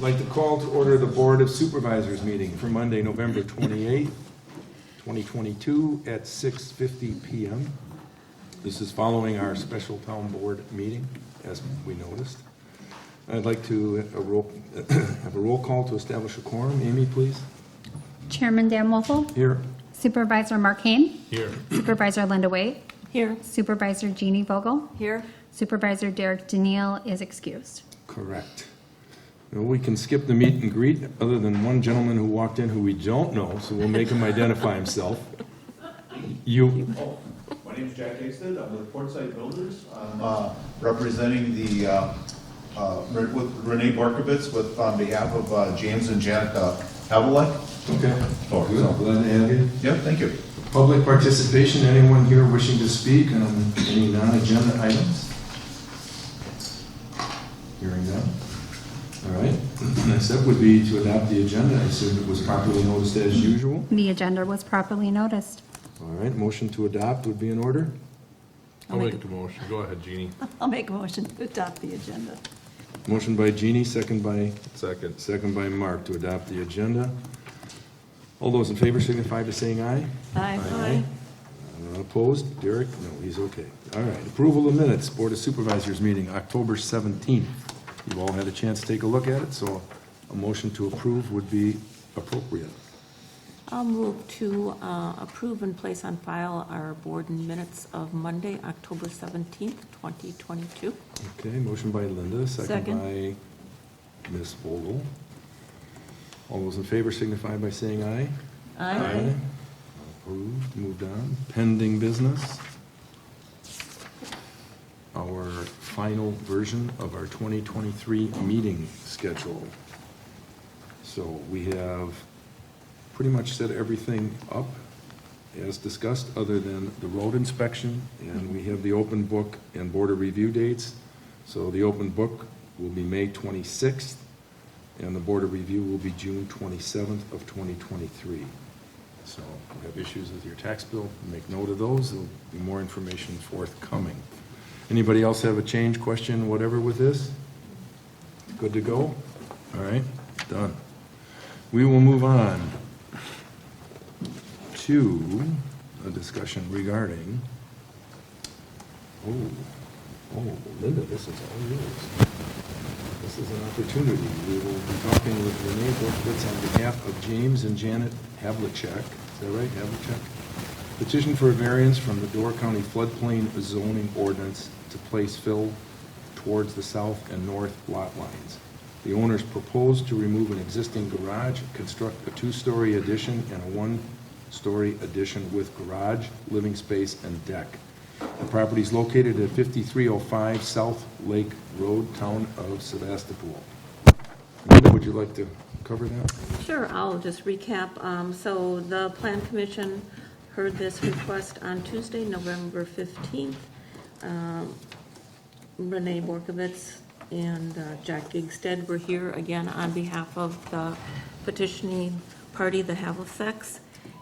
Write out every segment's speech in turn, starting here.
I'd like to call to order the Board of Supervisors meeting for Monday, November 28th, 2022 at 6:50 p.m. This is following our special town board meeting, as we noticed. I'd like to have a roll call to establish a quorum. Amy, please. Chairman Dan Wolfle. Here. Supervisor Mark Hain. Here. Supervisor Linda Waite. Here. Supervisor Jeannie Vogel. Here. Supervisor Derek Daniel is excused. Correct. Now, we can skip the meet and greet, other than one gentleman who walked in who we don't know, so we'll make him identify himself. My name is Jack Aitztel. I'm with Portside Builders. I'm representing the with Renee Borkovitz on behalf of James and Janet Havlicek. Okay. Oh, Good. Glad to have you. Yep, thank you. Public participation, anyone here wishing to speak on any non-agenda items? Hearing none. All right. Next up would be to adopt the agenda. I assume it was properly noticed as usual. The agenda was properly noticed. All right, motion to adopt would be in order. I'll make the motion. Go ahead, Jeannie. I'll make a motion to adopt the agenda. Motion by Jeannie, second by Second. Mark to adopt the agenda. All those in favor signify by saying aye. Aye. Opposed? Derek? No, he's okay. All right, approval of minutes, Board of Supervisors meeting, October 17th. You've all had a chance to take a look at it, so a motion to approve would be appropriate. I'll move to approve and place on file our board minutes of Monday, October 17th, 2022. Okay, motion by Linda, second Second. by Ms. Vogel. All those in favor signify by saying aye. Aye. Approved, moved on. Pending business. Our final version of our 2023 meeting schedule. So we have pretty much set everything up as discussed, other than the road inspection, and we have the open book and border review dates. So the open book will be May 26th, and the border review will be June 27th of 2023. So if you have issues with your tax bill, make note of those. There'll be more information forthcoming. Anybody else have a change, question, whatever with this? Good to go? All right, done. We will move on to a discussion regarding, Linda, this is all yours. This is an opportunity. We will be talking with Renee Borkovitz on behalf of James and Janet Havlicek. Is that right, Havlicek? Petition for a variance from the Door County floodplain zoning ordinance to place fill towards the south and north lot lines. The owners propose to remove an existing garage, construct a two-story addition and a one-story addition with garage, living space, and deck. The property is located at 5305 South Lake Road, town of Sevastopol. Linda, would you like to cover that? Sure, I'll just recap. So the Plan Commission heard this request on Tuesday, November 15th. Renee Borkovitz and Jack Gigstead were here again on behalf of the petitioning party, the Havliceks.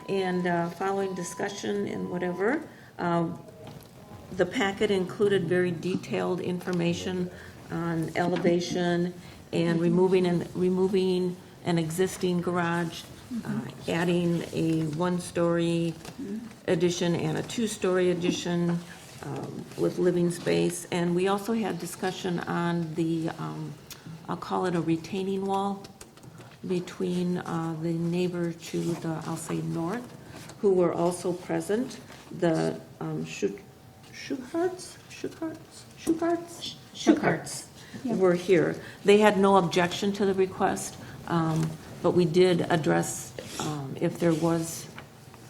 And following discussion and whatever, the packet included very detailed information on elevation and removing an existing garage, adding a one-story addition and a two-story addition with living space. And we also had discussion on the, I'll call it a retaining wall between the neighbor to the, I'll say north, who were also present, the Schucharts were here. They had no objection to the request, but we did address if there was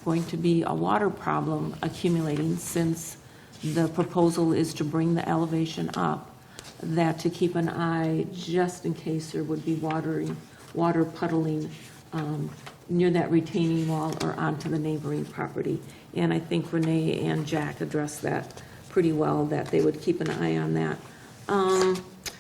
going to be a water problem accumulating, since the proposal is to bring the elevation up, that to keep an eye just in case there would be water puddling near that retaining wall or onto the neighboring property. And I think Renee and Jack addressed that pretty well, that they would keep an eye on that.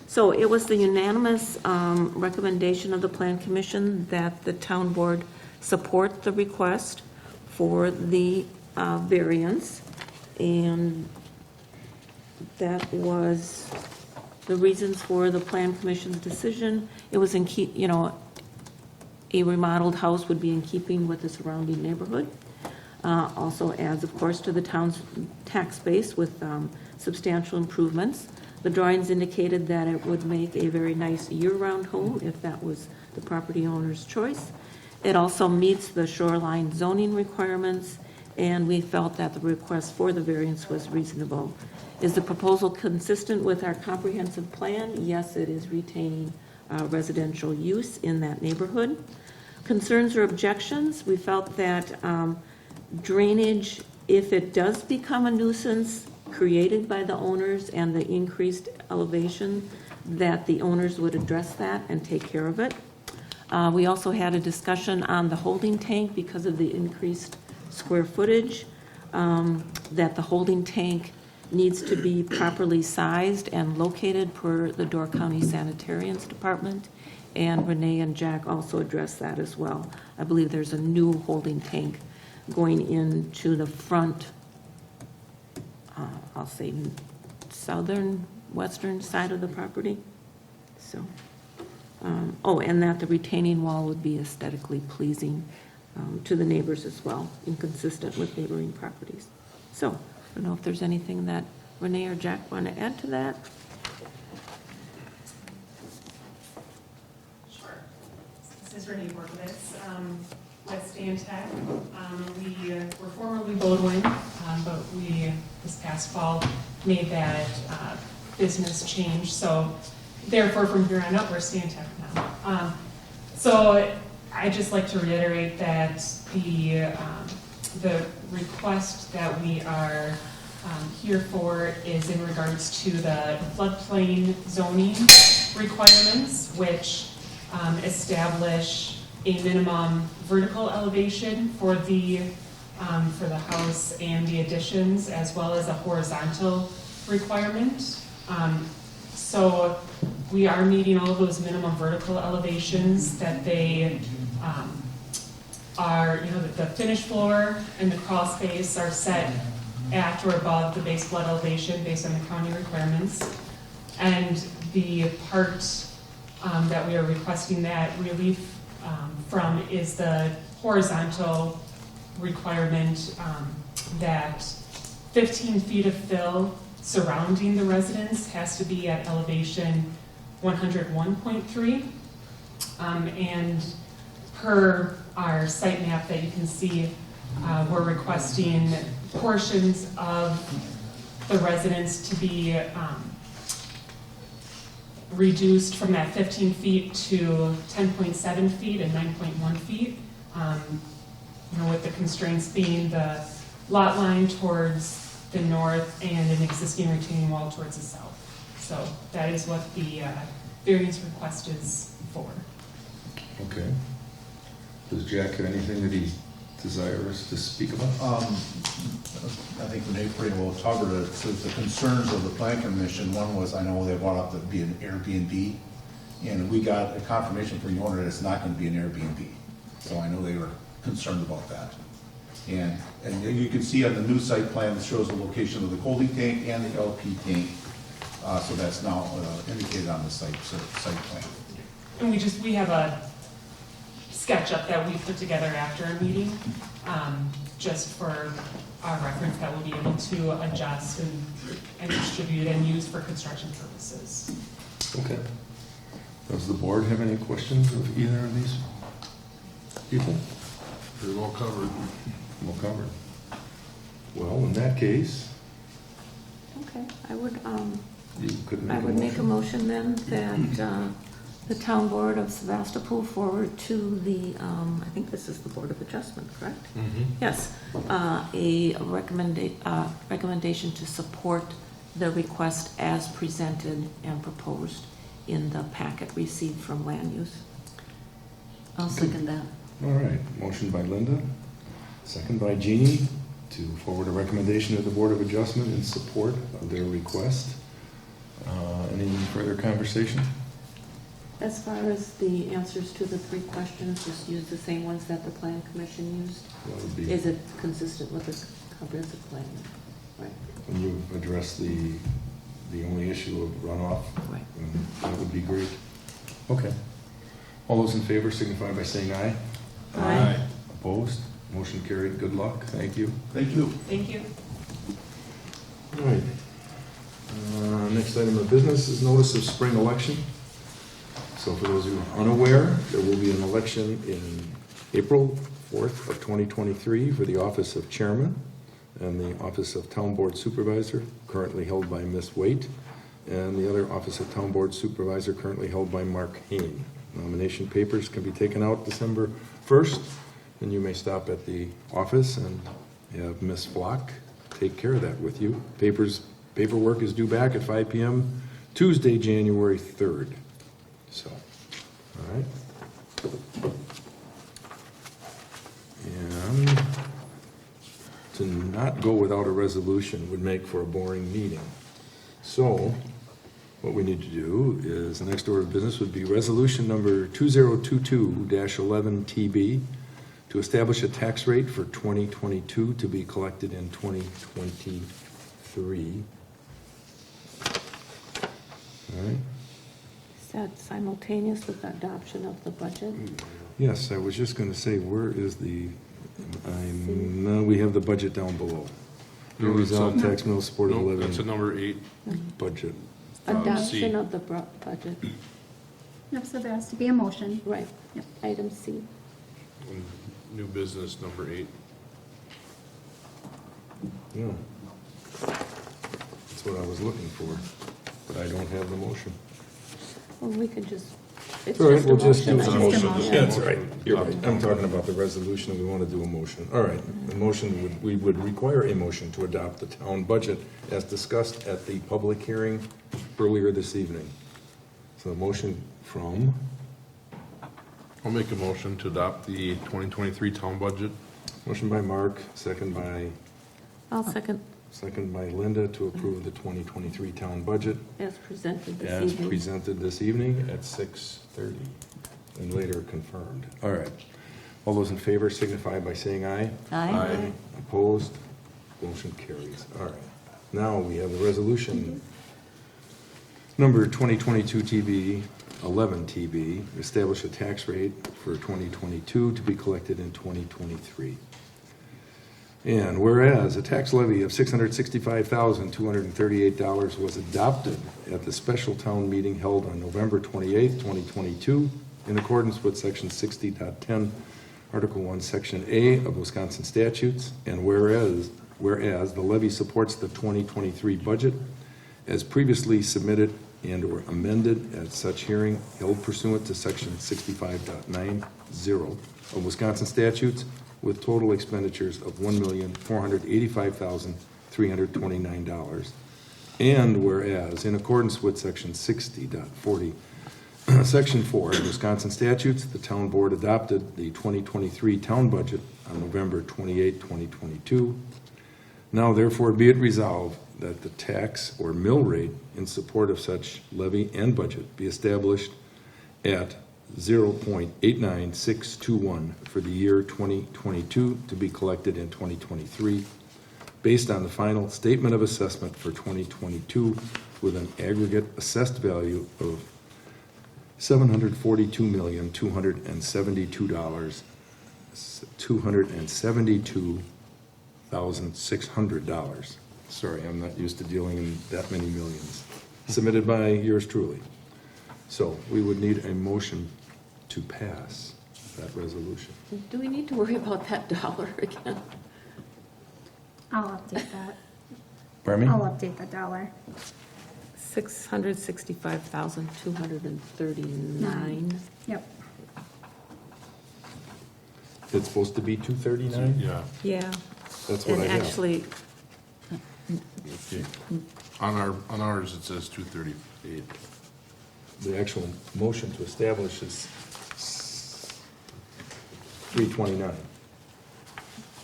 So it was the unanimous recommendation of the Plan Commission that the town board support the request for the variance. And that was The reasons for the Plan Commission's decision, it was a remodeled house would be in keeping with the surrounding neighborhood. Also adds, of course, to the town's tax base with substantial improvements. The drawings indicated that it would make a very nice year-round home if that was the property owner's choice. It also meets the shoreline zoning requirements, and we felt that the request for the variance was reasonable. Is the proposal consistent with our comprehensive plan? Yes, it is retaining residential use in that neighborhood. Concerns or objections? We felt that drainage, if it does become a nuisance created by the owners and the increased elevation, that the owners would address that and take care of it. We also had a discussion on the holding tank because of the increased square footage, that the holding tank needs to be properly sized and located per the Door County Sanitarians Department. And Renee and Jack also addressed that as well. I believe there's a new holding tank going into the front, I'll say southern, western side of the property. So, and that the retaining wall would be aesthetically pleasing to the neighbors as well, inconsistent with neighboring properties. So, I don't know if there's anything that Renee or Jack want to add to that. Sure. This is Renee Borkovitz with Stantec. We were formerly Bodwin, but we, this past fall, made that business change. So therefore, from here on out, we're Stantec now. So I'd just like to reiterate that the request that we are here for is in regards to the floodplain zoning requirements, which establish a minimum vertical elevation for the house and the additions, as well as a horizontal requirement. So we are meeting all of those minimum vertical elevations that they are, the finished floor and the crawl space are set at or above the base flood elevation based on the county requirements. And the part that we are requesting that relief from is the horizontal requirement that 15 feet of fill surrounding the residence has to be at elevation 101.3. And per our site map that you can see, we're requesting portions of the residence to be reduced from that 15 feet to 10.7 feet and 9.1 feet. With the constraints being the lot line towards the north and an existing retaining wall towards the south. So that is what the variance request is for. Okay. Does Jack have anything that he desires to speak about? I think Renee pretty well covered it. So the concerns of the Plan Commission, one was, I know they brought up that be an Airbnb, and we got a confirmation from the owner that it's not going to be an Airbnb. So I know they were concerned about that. And you can see on the new site plan, it shows the location of the holding tank and the LP tank. So that's now indicated on the site plan. And we have a SketchUp that we put together after a meeting, just for our reference, that we'll be able to adjust and distribute and use for construction purposes. Okay. Does the board have any questions of either of these people? Very well covered. Well covered. Well, in that case, Okay, I would you could make a make a motion. motion then that the town board of Sevastopol forward to the, I think this is the Board of Adjustment, correct? Mm-hmm. Yes, a recommendation to support the request as presented and proposed in the packet received from land use. I'll second that. All right, motion by Linda, second by Jeannie, to forward a recommendation to the Board of Adjustment in support of their request. Any further conversation? As far as the answers to the three questions, just use the same ones that the Plan Commission used? That would be, Is it consistent with the comprehensive plan? Right. when you address the the only issue of runoff, Right. that would be great. Okay. All those in favor signify by saying aye. Aye. Opposed? Motion carried. Good luck. Thank you. Thank you. Thank you. All right. Next item of business is notice of spring election. So for those who are unaware, there will be an election in April 4th of 2023 for the office of chairman and the office of town board supervisor, currently held by Ms. Waite, and the other office of town board supervisor, currently held by Mark Hain. Nomination papers can be taken out December 1st, and you may stop at the office and have Ms. Flock take care of that with you. Paperwork is due back at 5 p.m. Tuesday, January 3rd. So, all right. And to not go without a resolution would make for a boring meeting. So, what we need to do is, the next order of business would be resolution number 2022-11TB to establish a tax rate for 2022 to be collected in 2023. All right. Is that simultaneous with the adoption of the budget? Yes, I was just going to say, where is the, no, we have the budget down below. No, it's Resolve on- tax mill support of No, levy that's a number 8. budget. Adoption C. of the budget, Yep, so there has to be a motion. right. Yep. Item C. New business, number 8. Yeah. That's what I was looking for, but I don't have the motion. Well, we could just, it's All right, just a we'll just motion. do I the just- motion. motion. That's right, you're right. I'm talking about the resolution, we want to do a motion. All right, the motion, we would require a motion to adopt the town budget as discussed at the public hearing earlier this evening. So the motion from, I'll make a motion to adopt the 2023 town budget. motion by Mark, second by Linda to approve the 2023 town budget as presented this as evening. presented this evening at 6:30 and later confirmed. All right. All those in favor signify by saying aye. Aye. Opposed? Motion carries. All right. Now we have the resolution number 2022 TB, 11 TB, establish a tax rate for 2022 to be collected in 2023. And whereas a tax levy of $665,238 was adopted at the special town meeting held on November 28, 2022, in accordance with Section 60.10, Article 1, Section A of Wisconsin statutes, and whereas the levy supports the 2023 budget as previously submitted and/or amended at such hearing held pursuant to Section 65.90 of Wisconsin statutes, with total expenditures of $1,485,329. And whereas, in accordance with Section 60.40, Section 4 of Wisconsin statutes, the town board adopted the 2023 town budget on November 28, 2022. Now therefore be it resolved that the tax or mill rate in support of such levy and budget be established at 0.89621 for the year 2022 to be collected in 2023, based on the final statement of assessment for 2022 with an aggregate assessed value of $742,272,600. Sorry, I'm not used to dealing in that many millions. Submitted by yours truly. So we would need a motion to pass that resolution. Do we need to worry about that dollar again? I'll update that. Pardon me? I'll update the dollar. 665,239. Yep. It's supposed to be 239? Yeah. Yeah. That's what I And have. actually, Okay. On ours, it says 238. The actual motion to establish is 329.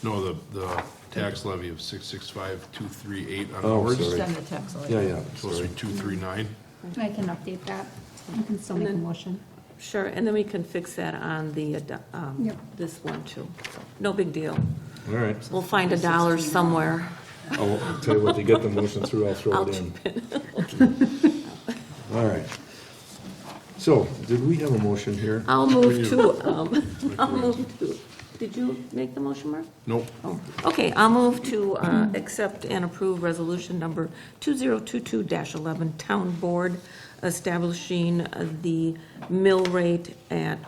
No, the tax levy of 665,238 on Oh, ours. sorry. Send the text Yeah, later. yeah, It's supposed to sorry. be 239. I can update that. You can still make a motion. sure, and then we can fix that on the, Yep. this one too. No big deal. All right. We'll find a dollar somewhere. I'll tell you what, to get the motion through, I'll throw I'll it in. chip in. All right. So, did we have a motion here? I'll move to, did you make the motion, Mark? Nope. Oh, okay, I'll move to accept and approve resolution number 2022-11, Town Board establishing the mill rate at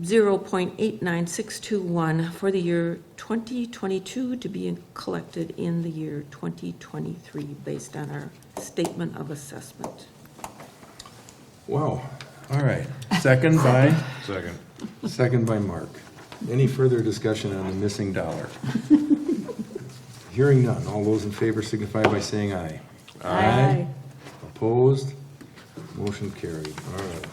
0.89621 for the year 2022 to be collected in the year 2023 based on our statement of assessment. Wow, all right. Second by? Second. Second by Mark. Any further discussion on the missing dollar? Hearing none, all those in favor signify by saying aye. Aye. Opposed? Motion carried. All right.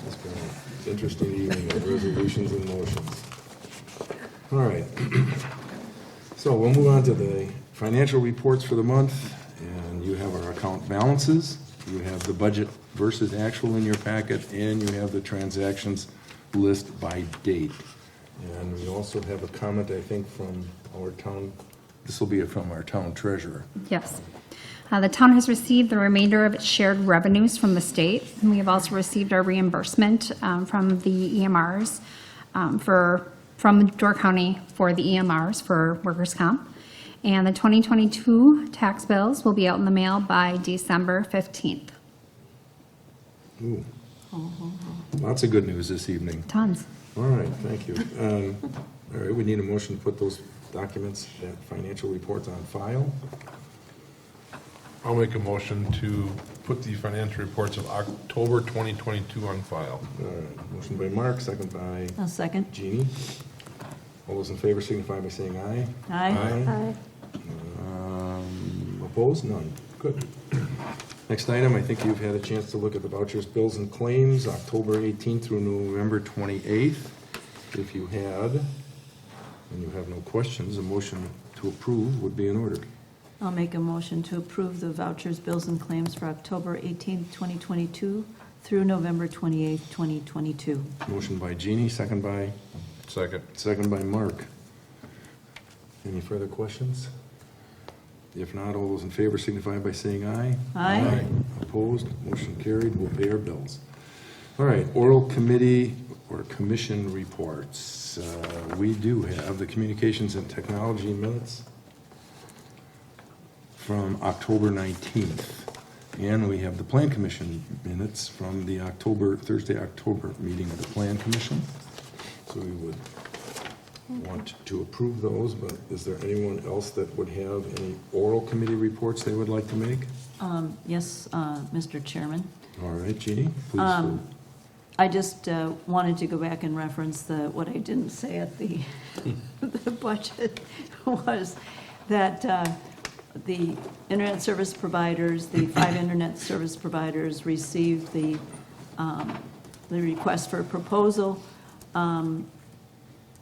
It's been an interesting evening of resolutions and motions. All right. So we'll move on to the financial reports for the month, and you have our account balances, you have the budget versus actual in your packet, and you have the transactions list by date. And we also have a comment, I think, from our town, this will be from our town treasurer. Yes. The town has received the remainder of its shared revenues from the state, and we have also received our reimbursement from the EMRs from Door County for the EMRs for workers' comp. And the 2022 tax bills will be out in the mail by December 15th. Ooh. Lots of good news this evening. Tons. All right, thank you. All right, we need a motion to put those documents, that financial reports on file. I'll make a motion to put the financial reports of October 2022 on file. Motion by Mark, second by I'll second. Jeannie. All those in favor signify by saying aye. Aye. Opposed? None. Good. Next item, I think you've had a chance to look at the vouchers, bills, and claims, October 18th through November 28th. If you had, and you have no questions, a motion to approve would be in order. I'll make a motion to approve the vouchers, bills, and claims for October 18th, 2022 through November 28th, 2022. Motion by Jeannie, second by? Second. Second by Mark. Any further questions? If not, all those in favor signify by saying aye. Aye. Opposed? Motion carried. We'll pay our bills. All right, oral committee or commission reports. We do have the Communications and Technology minutes from October 19th. And we have the Plan Commission minutes from the Thursday, October meeting of the Plan Commission. So we would want to approve those, but is there anyone else that would have any oral committee reports they would like to make? Yes, Mr. Chairman. All right, Jeannie, please. I just wanted to go back and reference what I didn't say at the budget was that the internet service providers, the 5 internet service providers received the request for a proposal.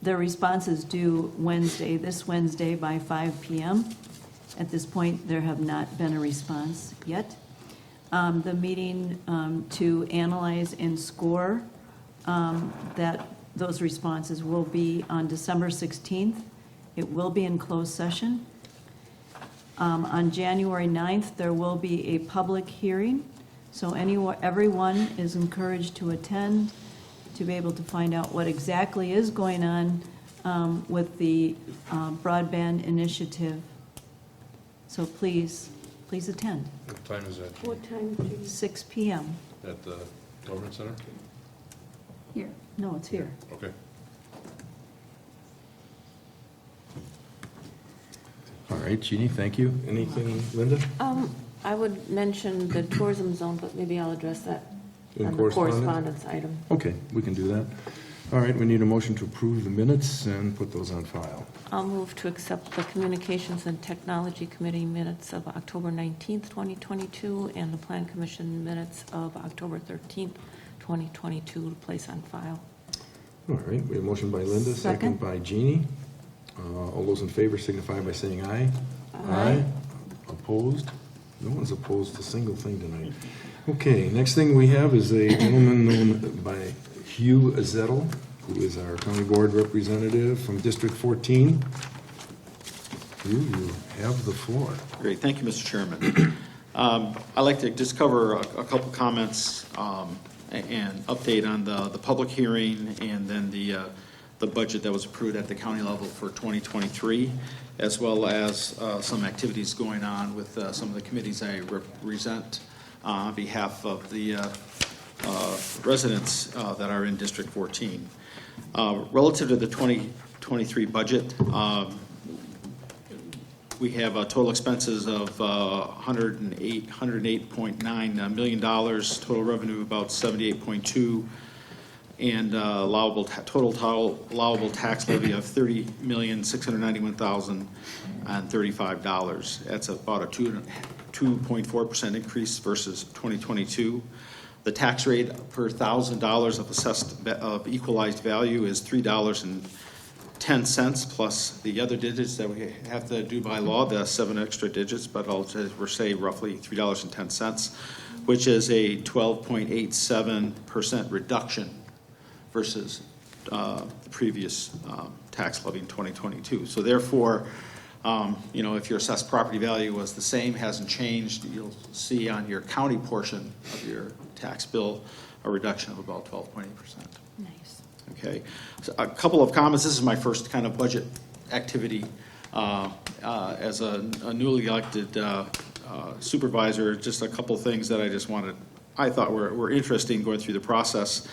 Their response is due this Wednesday by 5 p.m. At this point, there have not been a response yet. The meeting to analyze and score those responses will be on December 16th. It will be in closed session. On January 9th, there will be a public hearing, so everyone is encouraged to attend to be able to find out what exactly is going on with the broadband initiative. So please attend. What time is that? What time do you? 6 p.m. At the Government Center? Here. No, it's here. Okay. All right, Jeannie, thank you. Anything, Linda? I would mention the tourism zone, but maybe I'll address that In on the correspondence? correspondence item. Okay, we can do that. All right, we need a motion to approve the minutes and put those on file. I'll move to accept the Communications and Technology Committee minutes of October 19th, 2022, and the Plan Commission minutes of October 13th, 2022 to place on file. All right, we have a motion by Linda, second by Jeannie. All those in favor signify by saying aye. Aye. Opposed? No one's opposed a single thing tonight. Okay, next thing we have is a gentleman known by Hugh Aitztel, who is our county board representative from District 14. Hugh, you have the floor. Great, thank you, Mr. Chairman. I'd like to just cover a couple comments and update on the public hearing and then the budget that was approved at the county level for 2023, as well as some activities going on with some of the committees I represent on behalf of the residents that are in District 14. Relative to the 2023 budget, we have total expenses of $108.9 million, total revenue about 78.2, and total allowable tax levy of $30,691,035. That's about a 2.4% increase versus 2022. The tax rate per $1,000 of assessed of equalized value is $3.10 plus the other digits that we have to do by law, the 7 extra digits, but I'll just say roughly $3.10, which is a 12.87% reduction versus the previous tax levy in 2022. So therefore, you know, if your assessed property value was the same, hasn't changed, you'll see on your county portion of your tax bill a reduction of about 12.8%. Nice. Okay, so a couple of comments. This is my first kind of budget activity as a newly elected supervisor. Just a couple of things that I thought were interesting going through the process.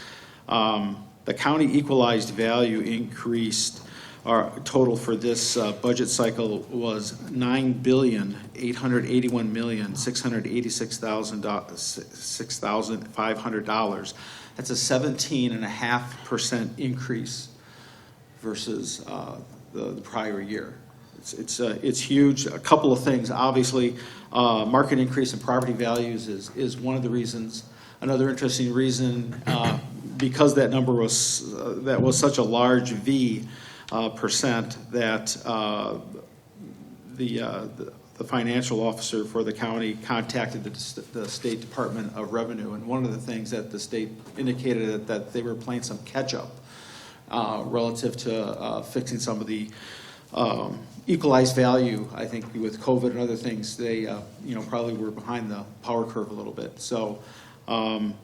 The county equalized value increased. Our total for this budget cycle was $9,881,686,500. That's a 17.5% increase versus the prior year. It's huge. A couple of things, obviously, market increase in property values is one of the reasons. Another interesting reason, because that number was such a large percent, that the financial officer for the county contacted the State Department of Revenue, and one of the things that the state indicated that they were playing some catch-up relative to fixing some of the equalized value. I think with COVID and other things, they probably were behind the power curve a little bit. So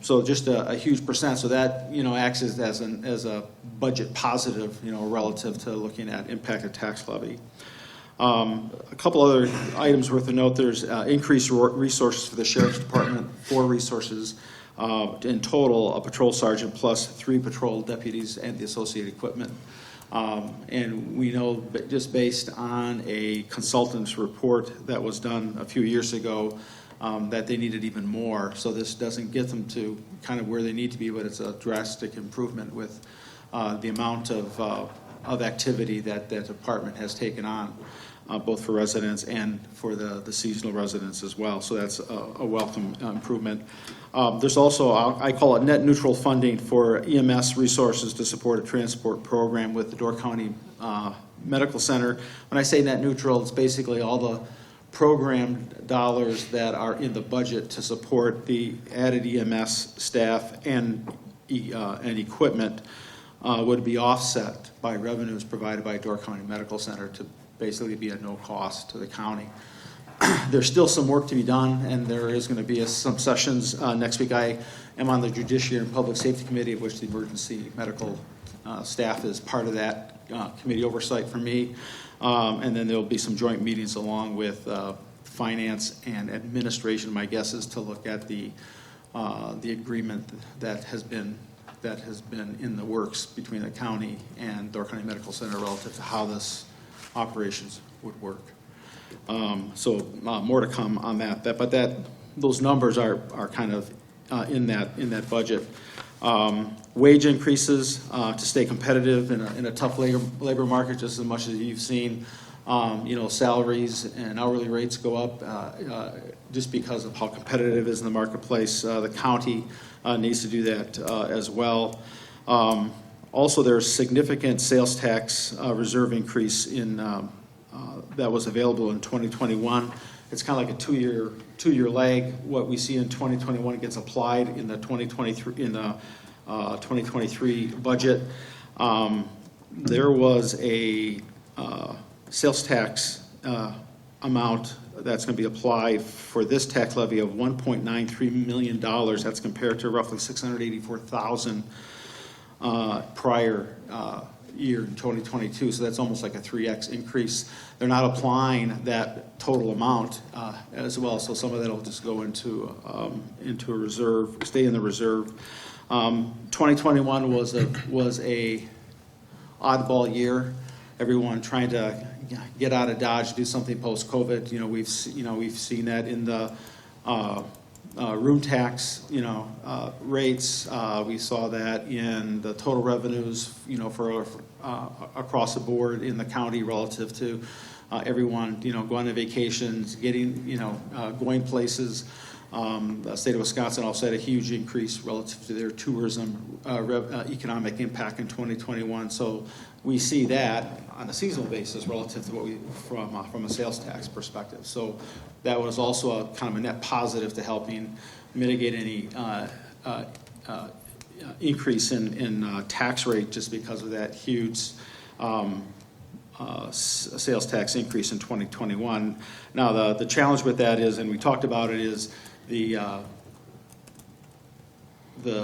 just a huge percent. So that acts as a budget positive, relative to looking at impact of tax levy. A couple other items worth a note. There's increased resources for the Sheriff's Department, 4 resources in total, a patrol sergeant plus 3 patrol deputies and the associated equipment. And we know just based on a consultant's report that was done a few years ago that they needed even more. So this doesn't get them to kind of where they need to be, but it's a drastic improvement with the amount of activity that that department has taken on, both for residents and for the seasonal residents as well. So that's a welcome improvement. There's also, I call it net neutral funding for EMS resources to support a transport program with the Door County Medical Center. When I say net neutral, it's basically all the program dollars that are in the budget to support the added EMS staff and equipment would be offset by revenues provided by Door County Medical Center to basically be at no cost to the county. There's still some work to be done, and there is going to be some sessions next week. I am on the Judiciary and Public Safety Committee, of which the emergency medical staff is part of that committee oversight for me. And then there'll be some joint meetings along with finance and administration. My guess is to look at the agreement that has been in the works between the county and Door County Medical Center relative to how this operations would work. So more to come on that. But those numbers are kind of in that budget. Wage increases to stay competitive in a tough labor market, just as much as you've seen. Salaries and hourly rates go up just because of how competitive it is in the marketplace. The county needs to do that as well. Also, there's significant sales tax reserve increase in that was available in 2021. It's kind of like a two-year lag. What we see in 2021 gets applied in the 2023 budget. There was a sales tax amount that's going to be applied for this tax levy of $1.93 million. That's compared to roughly $684,000 prior year in 2022, so that's almost like a 3x increase. They're not applying that total amount as well, so some of that will just go into a reserve, stay in the reserve. 2021 was a oddball year. Everyone trying to get out of Dodge, do something post-COVID. We've seen that in the room tax, rates. We saw that in the total revenues, for across the board in the county relative to everyone, going on vacations, getting, going places. The state of Wisconsin also had a huge increase relative to their tourism economic impact in 2021. So we see that on a seasonal basis relative to what we from a sales tax perspective. So that was also a kind of a net positive to helping mitigate any increase in tax rate just because of that huge sales tax increase in 2021. Now the challenge with that is, and we talked about it, is the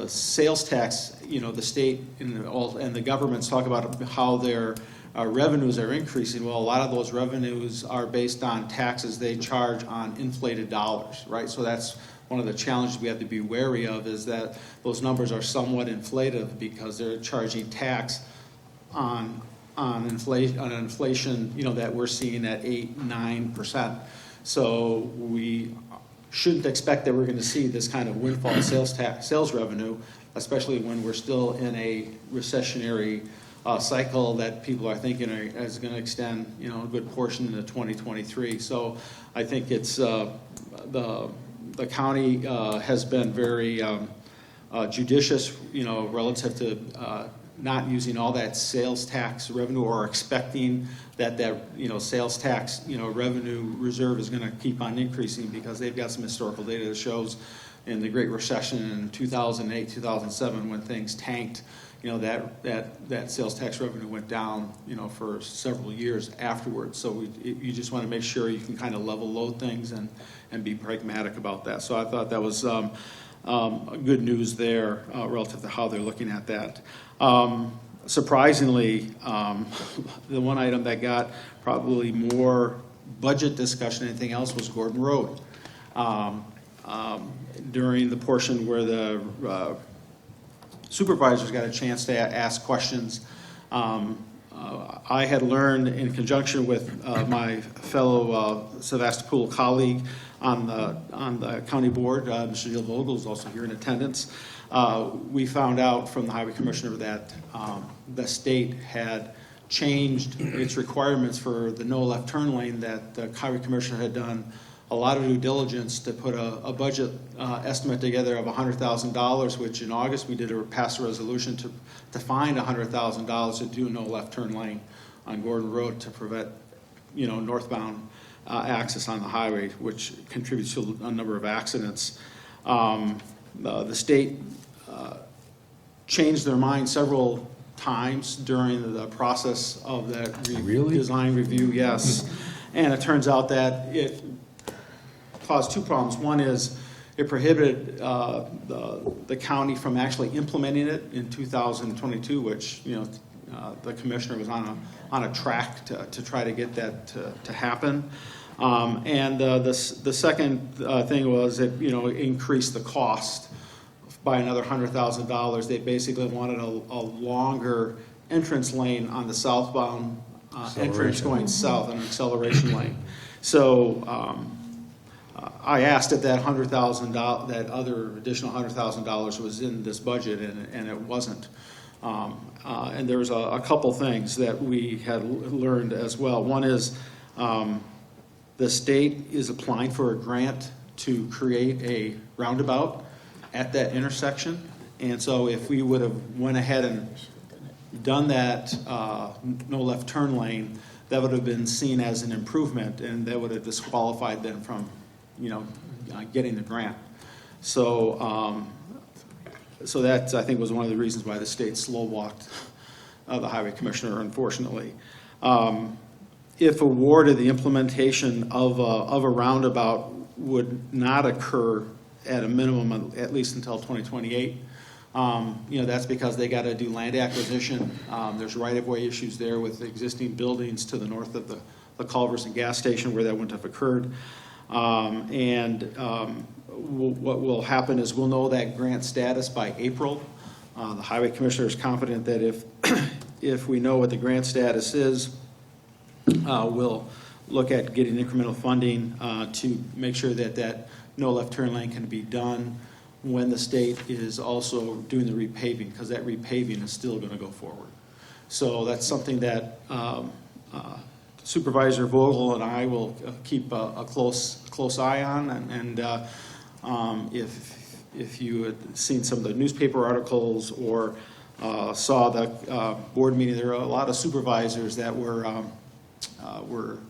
sales tax. The state and the governments talk about how their revenues are increasing. Well, a lot of those revenues are based on taxes they charge on inflated dollars, right? So that's one of the challenges we have to be wary of, is that those numbers are somewhat inflated because they're charging tax on inflation, that we're seeing at 8-9%. So we shouldn't expect that we're going to see this kind of windfall sales revenue, especially when we're still in a recessionary cycle that people are thinking is going to extend, a good portion into 2023. So I think it's the county has been very judicious, relative to not using all that sales tax revenue, or expecting that sales tax revenue reserve is going to keep on increasing, because they've got some historical data that shows in the Great Recession in 2008, 2007, when things tanked, that sales tax revenue went down, for several years afterwards. So you just want to make sure you can kind of level load things and be pragmatic about that. So I thought that was good news there relative to how they're looking at that. Surprisingly, the one item that got probably more budget discussion than anything else was Gordon Road. During the portion where the supervisors got a chance to ask questions, I had learned, in conjunction with my fellow Sevastopol colleague on the county board, Mr. Neil Vogel is also here in attendance. We found out from the highway commissioner that the state had changed its requirements for the no left turn lane, that the highway commissioner had done a lot of due diligence to put a budget estimate together of $100,000, which in August we passed a resolution to find $100,000 to do no left turn lane on Gordon Road to prevent, northbound access on the highway, which contributes to a number of accidents. The state changed their mind several times during the process of that design review, yes. And it turns out that it caused two problems. One is it prohibited the county from actually implementing it in 2022, which, the commissioner was on a track to try to get that to happen. And the second thing was it, increased the cost by another $100,000. They basically wanted a longer entrance lane on the southbound entrance going south, an acceleration lane. So I asked if that $100,000, that other additional $100,000 was in this budget, and it wasn't. And there was a couple things that we had learned as well. One is the state is applying for a grant to create a roundabout at that intersection. And so if we would have went ahead and done that no left turn lane, that would have been seen as an improvement, and that would have disqualified them from, getting the grant. So, so that, I think, was one of the reasons why the state slow walked the highway commissioner, unfortunately. if awarded, the implementation of a roundabout would not occur at a minimum, at least until 2028. That's because they got to do land acquisition. There's right-of-way issues there with the existing buildings to the north of the Culver's and gas station where that wouldn't have occurred. What will happen is we'll know that grant status by April. The highway commissioner is confident that if we know what the grant status is, we'll look at getting incremental funding to make sure that no left turn lane can be done when the state is also doing the repaving, because that repaving is still going to go forward. So that's something that Supervisor Vogel and I will keep a close eye on, and if you had seen some of the newspaper articles or saw the board meeting, there are a lot of supervisors that were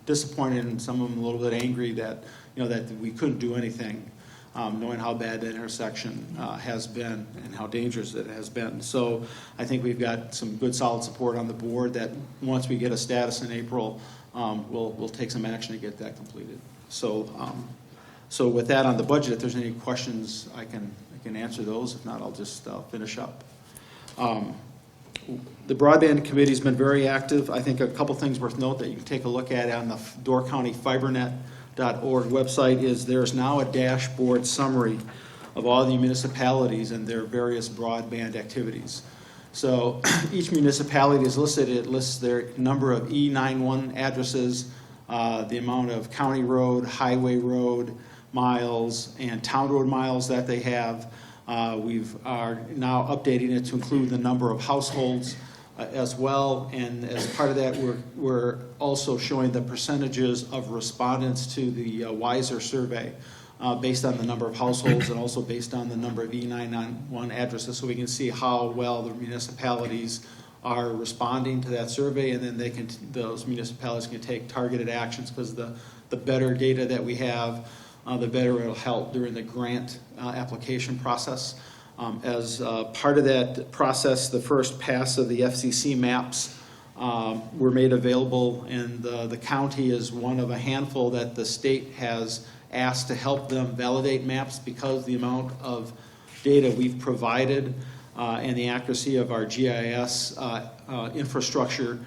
disappointed, and some of them a little bit angry that that we couldn't do anything, knowing how bad that intersection has been and how dangerous it has been. So I think we've got some good solid support on the board that once we get a status in April, we'll take some action to get that completed. So with that on the budget, if there's any questions, I can answer those. If not, I'll just finish up. The Broadband Committee's been very active. I think a couple things worth note that you can take a look at on the Door County FiberNet.org website is there's now a dashboard summary of all the municipalities and their various broadband activities. So each municipality is listed. It lists their number of E91 addresses, the amount of county road, highway road miles, and town road miles that they have. We are now updating it to include the number of households as well, and as part of that, we're also showing the percentages of respondents to the WISER survey based on the number of households and also based on the number of E991 addresses, so we can see how well the municipalities are responding to that survey, and then those municipalities can take targeted actions, because the better data that we have, the better it'll help during the grant application process. As part of that process, the first pass of the FCC maps were made available, and the county is one of a handful that the state has asked to help them validate maps because the amount of data we've provided and the accuracy of our GIS infrastructure.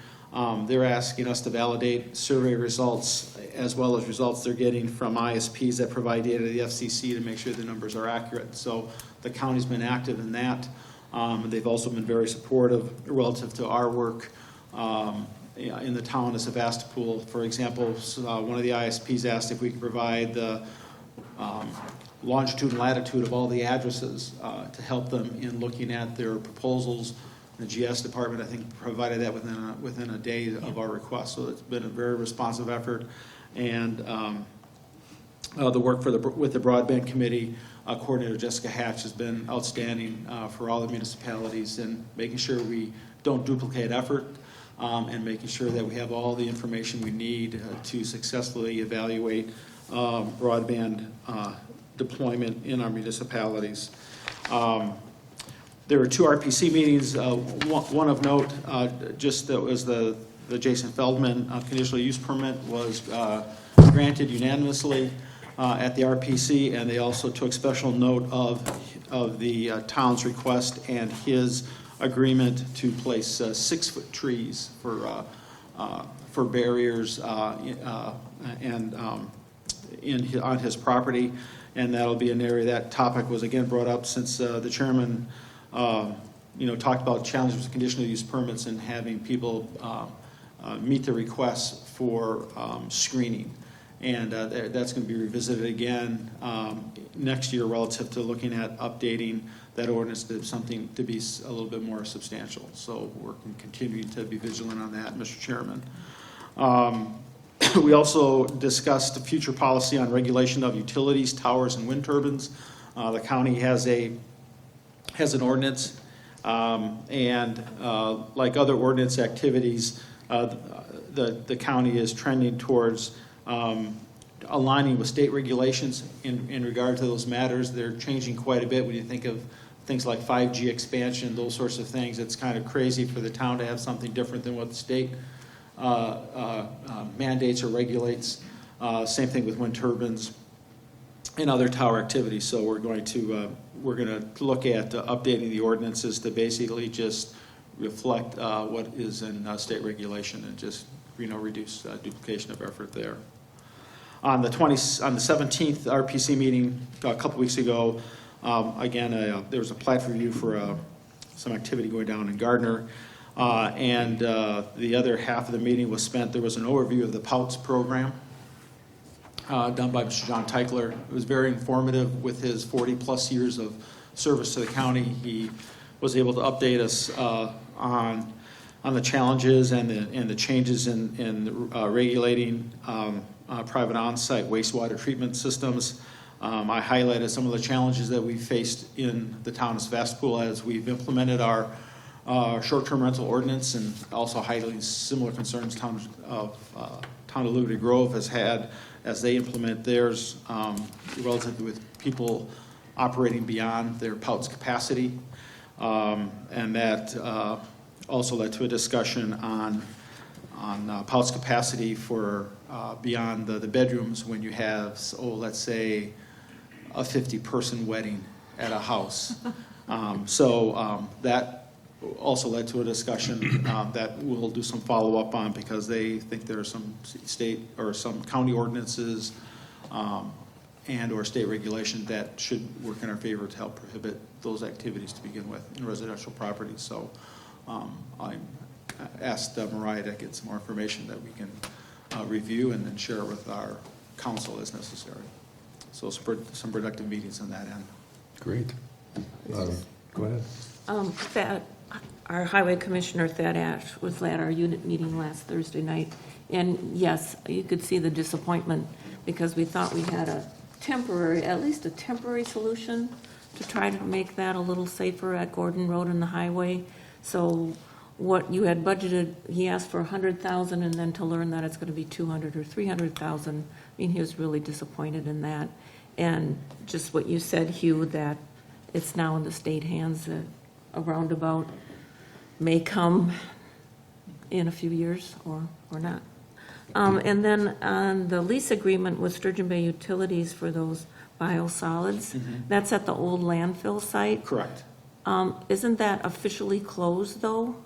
They're asking us to validate survey results as well as results they're getting from ISPs that provide data to the FCC to make sure the numbers are accurate. So the county's been active in that. They've also been very supportive relative to our work in the town of Sevastopol. For example, one of the ISPs asked if we could provide the longitude and latitude of all the addresses to help them in looking at their proposals. The GS department, I think, provided that within a day of our request. So it's been a very responsive effort, and the work with the Broadband Committee, Coordinator Jessica Hatch has been outstanding for all the municipalities, and making sure we don't duplicate effort, and making sure that we have all the information we need to successfully evaluate broadband deployment in our municipalities. There were 2 RPC meetings. One of note, just that was the Jason Feldman conditional use permit was granted unanimously at the RPC, and they also took special note of the town's request and his agreement to place 6-foot trees for barriers and on his property, and that'll be an area. That topic was again brought up since the chairman talked about challenges with conditional use permits and having people meet the requests for screening. And that's going to be revisited again next year relative to looking at updating that ordinance to something to be a little bit more substantial. So we're going to continue to be vigilant on that, Mr. Chairman. We also discussed the future policy on regulation of utilities, towers, and wind turbines. The county has an ordinance, and like other ordinance activities, the county is trending towards aligning with state regulations in regard to those matters. They're changing quite a bit when you think of things like 5G expansion, those sorts of things. It's kind of crazy for the town to have something different than what the state mandates or regulates. Same thing with wind turbines and other tower activities. So we're going to look at updating the ordinances to basically just reflect what is in state regulation and just, reduce duplication of effort there. On the 17th RPC meeting a couple weeks ago, again, there was a plat review for some activity going down in Gardner. And the other half of the meeting was spent, there was an overview of the Powells Program done by Mr. John Teichler. It was very informative with his 40-plus years of service to the county. He was able to update us on the challenges and the changes in regulating private on-site wastewater treatment systems. I highlighted some of the challenges that we faced in the town of Sevastopol as we've implemented our short-term rental ordinance, and also highlighting similar concerns town of Liberty Grove has had as they implement theirs relative with people operating beyond their Powells capacity. And that also led to a discussion on Powells capacity for beyond the bedrooms when you have, let's say, a 50-person wedding at a house. That also led to a discussion that we'll do some follow-up on, because they think there are some state or some county ordinances and or state regulation that should work in our favor to help prohibit those activities to begin with in residential properties. So I asked Mariah to get some more information that we can review and then share it with our council as necessary. So some productive meetings on that end. Great. Go ahead. Our Highway Commissioner Thad Ash was at our unit meeting last Thursday night. And yes, you could see the disappointment, because we thought we had at least a temporary solution to try to make that a little safer at Gordon Road and the highway. So what you had budgeted, he asked for $100,000, and then to learn that it's going to be $200,000 or $300,000. I mean, he was really disappointed in that. And just what you said, Hugh, that it's now in the state hands, that a roundabout may come in a few years or not. And then on the lease agreement with Sturgeon Bay Utilities for those biosolids, that's at the old landfill site. Correct. Isn't that officially closed, though?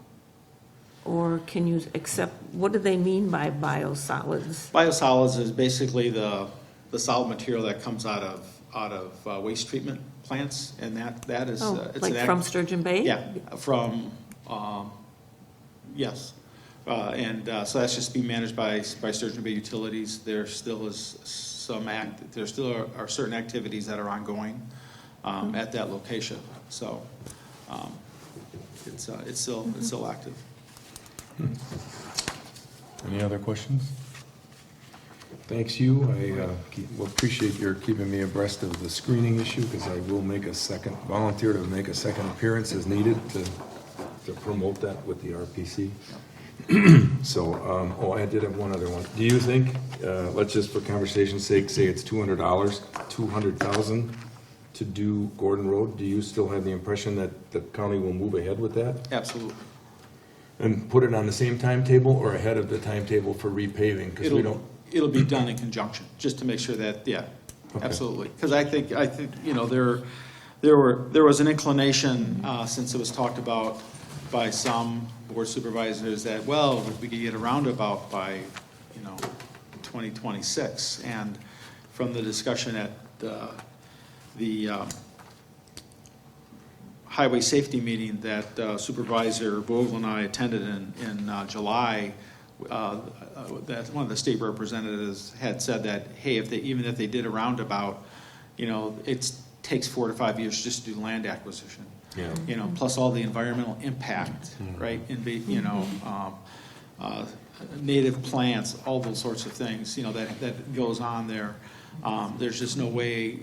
Or can you accept, what do they mean by biosolids? Biosolids is basically the solid material that comes out of waste treatment plants, and that is it's like from Sturgeon Bay? Yeah, from yes, so that's just being managed by Sturgeon Bay Utilities. There still is there still are certain activities that are ongoing at that location. So it's still active. Any other questions? Thanks, Hugh. I will appreciate your keeping me abreast of the screening issue, because I will volunteer to make a second appearance as needed to promote that with the RPC. So, I did have one other one. Do you think, let's just for conversation's sake, say it's $200, $200,000 to do Gordon Road? Do you still have the impression that the county will move ahead with that? Absolutely. And put it on the same timetable or ahead of the timetable for repaving? Because we don't. It'll be done in conjunction, just to make sure that, yeah, okay. Absolutely. Because I think there was an inclination since it was talked about by some board supervisors that, well, we could get a roundabout by 2026. And from the discussion at the highway safety meeting that Supervisor Vogel and I attended in July, that one of the state representatives had said that, hey, even if they did a roundabout, it takes 4 to 5 years just to do land acquisition. Yeah. Plus all the environmental impact, right? Native plants, all those sorts of things, that goes on there. There's just no way,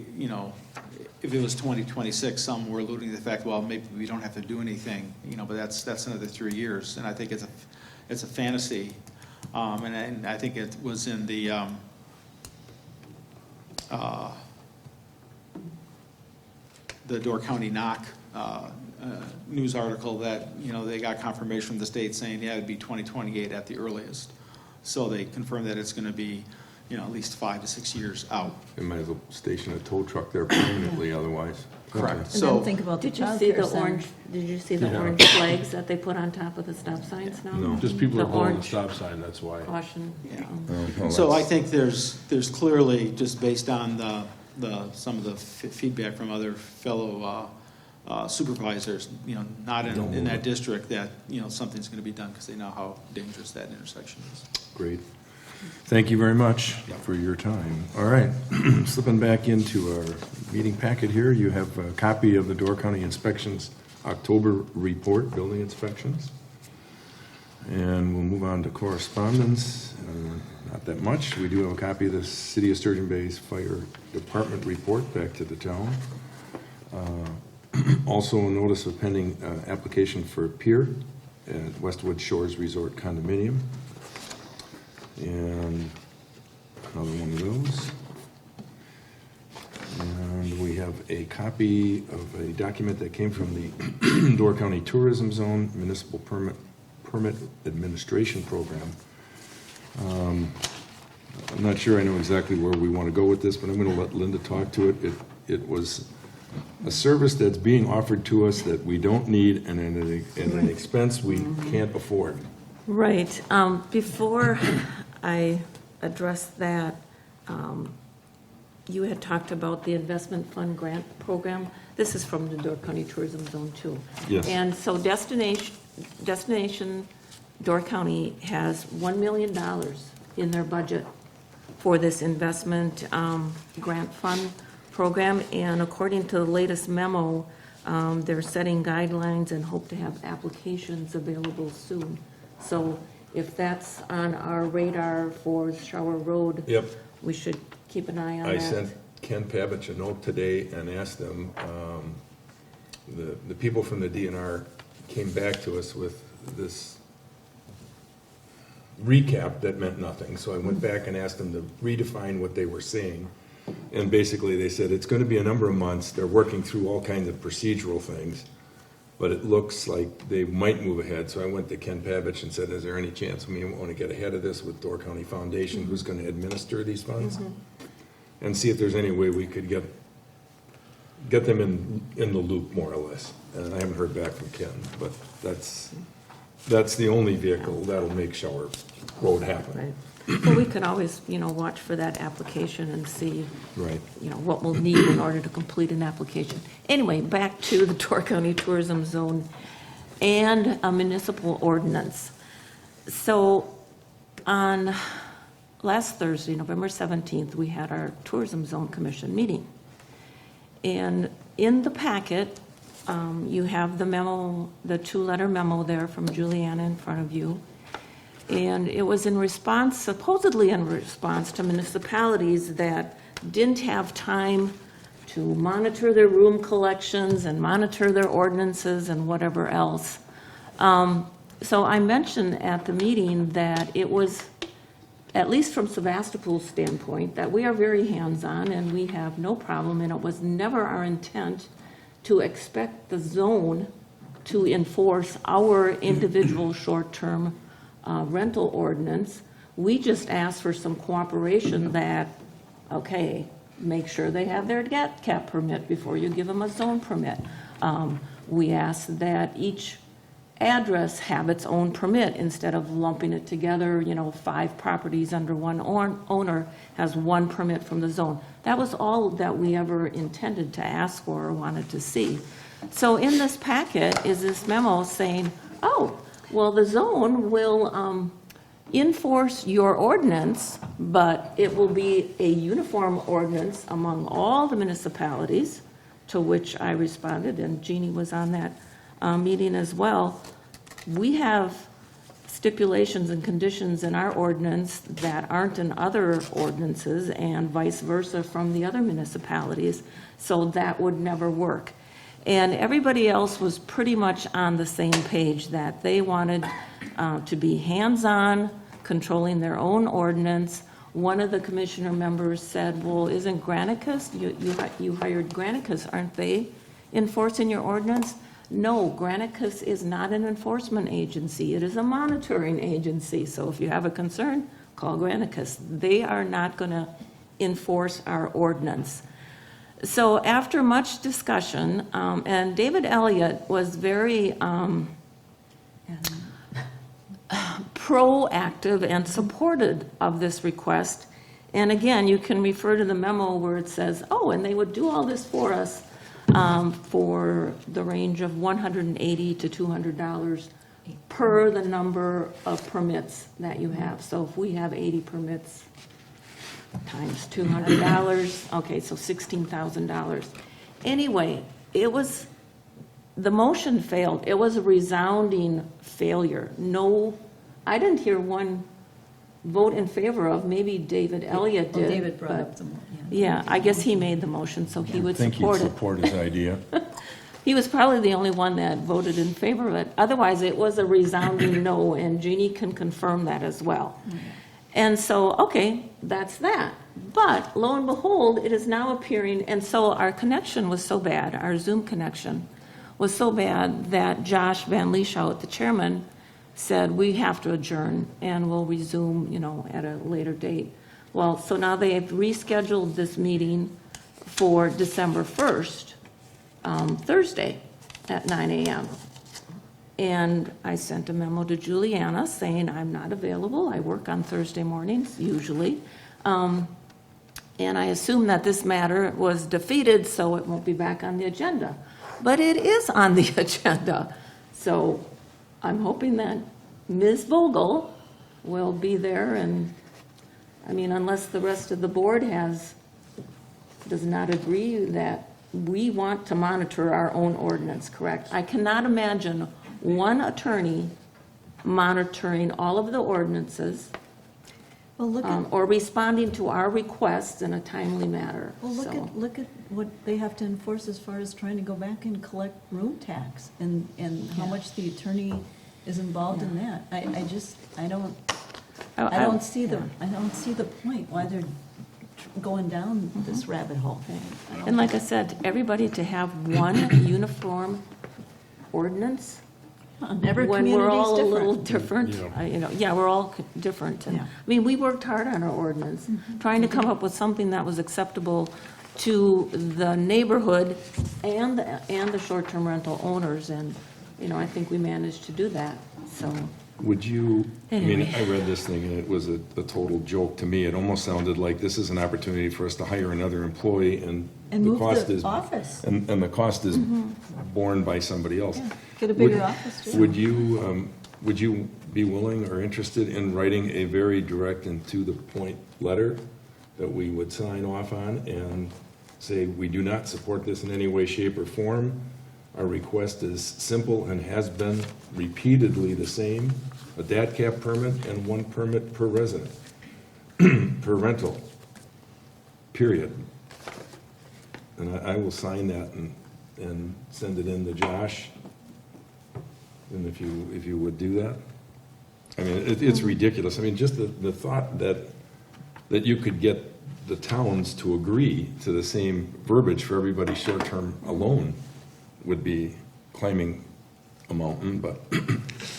if it was 2026, some were alluding to the fact, well, maybe we don't have to do anything, but that's another 3 years. And I think it's a fantasy. And I think it was in the Door County Knock news article that, they got confirmation from the state saying, yeah, it'd be 2028 at the earliest. So they confirmed that it's going to be, at least 5 to 6 years out. They might as well station a tow truck there permanently otherwise. Correct. And So, then think about the Did you see the childcare center. orange, did you see the Yeah. orange flags that they put on top of the stop signs now? No. Just people The are blowing the orange stop sign, that's why. caution. yeah. So I think there's clearly, just based on some of the feedback from other fellow supervisors, not in that district, that, something's going to be done because they know how dangerous that intersection is. Great. Thank you very much for your time. All right, slipping back into our meeting packet here, you have a copy of the Door County Inspections October report, building inspections. And we'll move on to correspondence. Not that much. We do have a copy of the City of Sturgeon Bay's Fire Department report back to the town. Also, a notice of pending application for a pier at Westwood Shores Resort Condominium. And another one of those. And we have a copy of a document that came from the Door County Tourism Zone Municipal Permit Administration Program. I'm not sure I know exactly where we want to go with this, but I'm going to let Linda talk to it. It was a service that's being offered to us that we don't need and an expense we can't afford. Right. Before I address that, you had talked about the investment fund grant program. This is from the Door County Tourism Zone too. Yes. And so Destination Door County has $1 million in their budget for this investment grant fund program. And according to the latest memo, they're setting guidelines and hope to have applications available soon. So if that's on our radar for Shower Road, Yep. we should keep an eye on that. I sent Ken Pavich a note today and asked them, the people from the DNR came back to us with this recap that meant nothing. So I went back and asked them to redefine what they were saying. And basically they said it's going to be a number of months. They're working through all kinds of procedural things, but it looks like they might move ahead. So I went to Ken Pavich and said, is there any chance we want to get ahead of this with Door County Foundation, who's going to administer these funds? And see if there's any way we could get them in the loop, more or less. And I haven't heard back from Ken, but that's the only vehicle that'll make Shower Road happen. Right. Well, we can always, watch for that application and see, Right. what we'll need in order to complete an application. Anyway, back to the Door County Tourism Zone and a municipal ordinance. So on last Thursday, November 17th, we had our Tourism Zone Commission meeting. And in the packet, you have the memo, the 2-letter memo there from Juliana in front of you. And it was in response, supposedly in response to municipalities that didn't have time to monitor their room collections and monitor their ordinances and whatever else. So I mentioned at the meeting that it was, at least from Sevastopol's standpoint, that we are very hands-on and we have no problem, and it was never our intent to expect the zone to enforce our individual short-term rental ordinance. We just asked for some cooperation that, okay, make sure they have their cap permit before you give them a zone permit. We asked that each address have its own permit instead of lumping it together, 5 properties under one owner has one permit from the zone. That was all that we ever intended to ask for or wanted to see. So in this packet is this memo saying, oh, well, the zone will enforce your ordinance, but it will be a uniform ordinance among all the municipalities, to which I responded, and Jeannie was on that meeting as well. We have stipulations and conditions in our ordinance that aren't in other ordinances, and vice versa from the other municipalities, so that would never work. And everybody else was pretty much on the same page, that they wanted to be hands-on, controlling their own ordinance. One of the commissioner members said, well, isn't Granicus, you hired Granicus, aren't they enforcing your ordinance? No, Granicus is not an enforcement agency. It is a monitoring agency. So if you have a concern, call Granicus. They are not going to enforce our ordinance. So after much discussion, and David Elliott was very proactive and supportive of this request. And again, you can refer to the memo where it says, oh, and they would do all this for us for the range of $180 to $200 per the number of permits that you have. So if we have 80 permits times $200, okay, so $16,000. Anyway, the motion failed. It was a resounding failure. No, I didn't hear one vote in favor of, maybe David Elliott did. Well, David brought but- up the, Yeah, I guess he made the motion, so he I would think he'd support it. support his idea. He was probably the only one that voted in favor of it. Otherwise, it was a resounding no, and Jeannie can confirm that as well. And so, okay, that's that. But lo and behold, it is now appearing, and so our connection was so bad, our Zoom connection was so bad that Josh Van Lieshout, the chairman, said, we have to adjourn and we'll resume, at a later date. Well, so now they have rescheduled this meeting for December 1st, Thursday at 9 a.m. And I sent a memo to Juliana saying I'm not available. I work on Thursday mornings usually. And I assume that this matter was defeated, so it won't be back on the agenda. But it is on the agenda. So I'm hoping that Ms. Vogel will be there, and, unless the rest of the board does not agree that we want to monitor our own ordinance, correct? I cannot imagine one attorney monitoring all of the ordinances well, or responding to our requests in a timely manner. So- look at what they have to enforce as far as trying to go back and collect room tax and how much the attorney is involved in that. I don't see the point why they're going down this rabbit hole. And like I said, everybody to have one uniform ordinance, Every when we're all a little different. different, we're all different. And, Yeah. we worked hard on our ordinance, trying to come up with something that was acceptable to the neighborhood and the short-term rental owners, and, I think we managed to do that, so. Would you, Anyway. I read this thing and it was a total joke to me. It almost sounded like this is an opportunity for us to hire another employee and And the move cost the is. office. And the cost is borne by somebody else. Get a bigger Would- office, too. Would you be willing or interested in writing a very direct and to-the-point letter that we would sign off on and say, we do not support this in any way, shape, or form? Our request is simple and has been repeatedly the same, a DAT cap permit and one permit per resident, per rental, period. And I will sign that and send it in to Josh. And if you would do that. It's ridiculous. Just the thought that you could get the towns to agree to the same verbiage for everybody's short-term alone would be climbing a mountain, but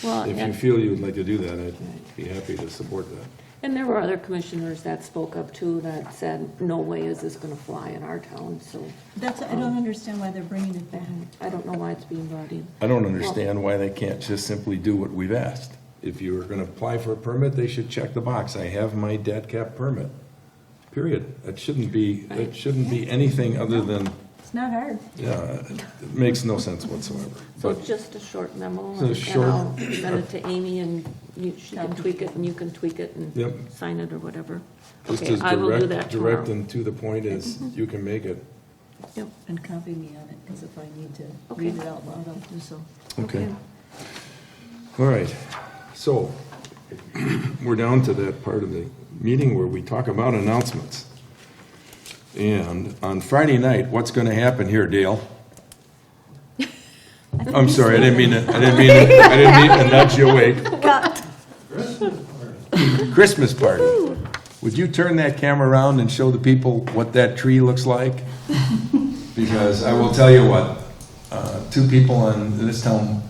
Well, if you and- feel you would like to do that, I'd be happy to support that. And there were other commissioners that spoke up too, that said, no way is this going to fly in our town, so I don't understand why they're bringing it back. I don't know why it's being brought in. I don't understand why they can't just simply do what we've asked. If you were gonna apply for a permit, they should check the box, I have my DAT cap permit, period. It shouldn't be anything other than, It's not hard. it makes no sense whatsoever. So But just a short memo, So and short- I'll send it to Amy, and she can tweak it, and you can tweak it Yep. and sign it or whatever. just Okay, as I will do that direct tomorrow. and to the point as you can make it. Yep. And copy me on it, because if I need to Okay. read it out loud, I'll do so. Okay. All right, so we're down to that part of the meeting where we talk about announcements. And on Friday night, what's going to happen here, Dale? I'm sorry, I didn't mean to nudge you awake. Christmas party. Would you turn that camera around and show the people what that tree looks like? Because I will tell you what, two people in this town,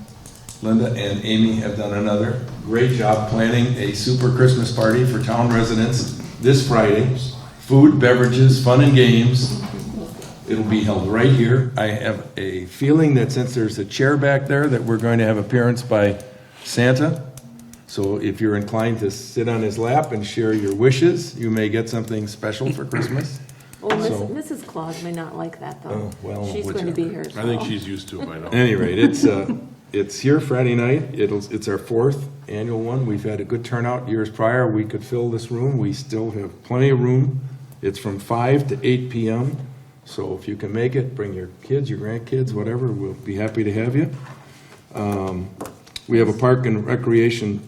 Linda and Amy, have done another great job planning a super Christmas party for town residents this Friday. Food, beverages, fun and games. It'll be held right here. I have a feeling that since there's a chair back there, that we're going to have appearance by Santa. So if you're inclined to sit on his lap and share your wishes, you may get something special for Christmas. Oh, So- Mrs. Claus may not like that, though. Oh, well, She's going to be here, I think so. she's used to it by now. At any rate, it's here Friday night. It's our fourth annual one. We've had a good turnout years prior. We could fill this room. We still have plenty of room. It's from 5 to 8 p.m. So if you can make it, bring your kids, your grandkids, whatever. We'll be happy to have you. We have a Park and Recreation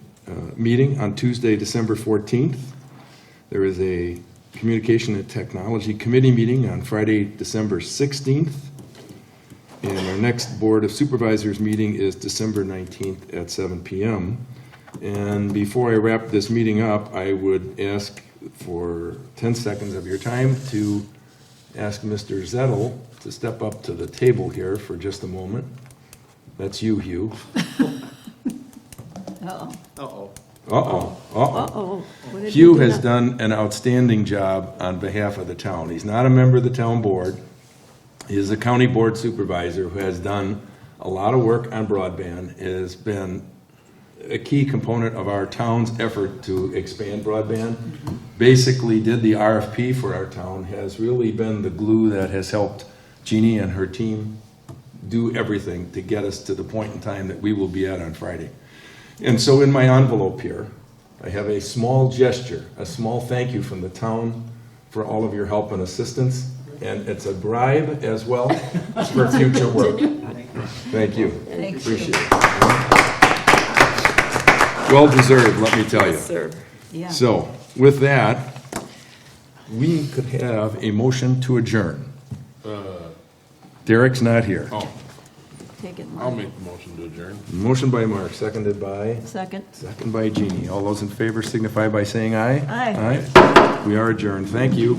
meeting on Tuesday, December 14th. There is a Communication and Technology Committee meeting on Friday, December 16th. And our next Board of Supervisors meeting is December 19th at 7 p.m. And before I wrap this meeting up, I would ask for 10 seconds of your time to ask Mr. Zettel to step up to the table here for just a moment. That's you, Hugh. Uh-oh. Uh-oh. Uh-oh, uh-oh. Uh-oh. What did Hugh we do has now? done an outstanding job on behalf of the town. He's not a member of the town board. He is a county board supervisor who has done a lot of work on broadband, has been a key component of our town's effort to expand broadband. Basically did the RFP for our town, has really been the glue that has helped Jeannie and her team do everything to get us to the point in time that we will be at on Friday. And so in my envelope here, I have a small gesture, a small thank you from the town for all of your help and assistance. And it's a bribe as well for future work. Thank you. Appreciate it. Well deserved, let me tell you. Yes, sir. Yeah. So with that, we could have a motion to adjourn. Derek's not here. Oh, Take it, I'll Mark. make the motion to adjourn. Motion by Mark, seconded by? Second. Second by Jeannie. All those in favor signify by saying aye. Aye. Aye. We are adjourned. Thank you.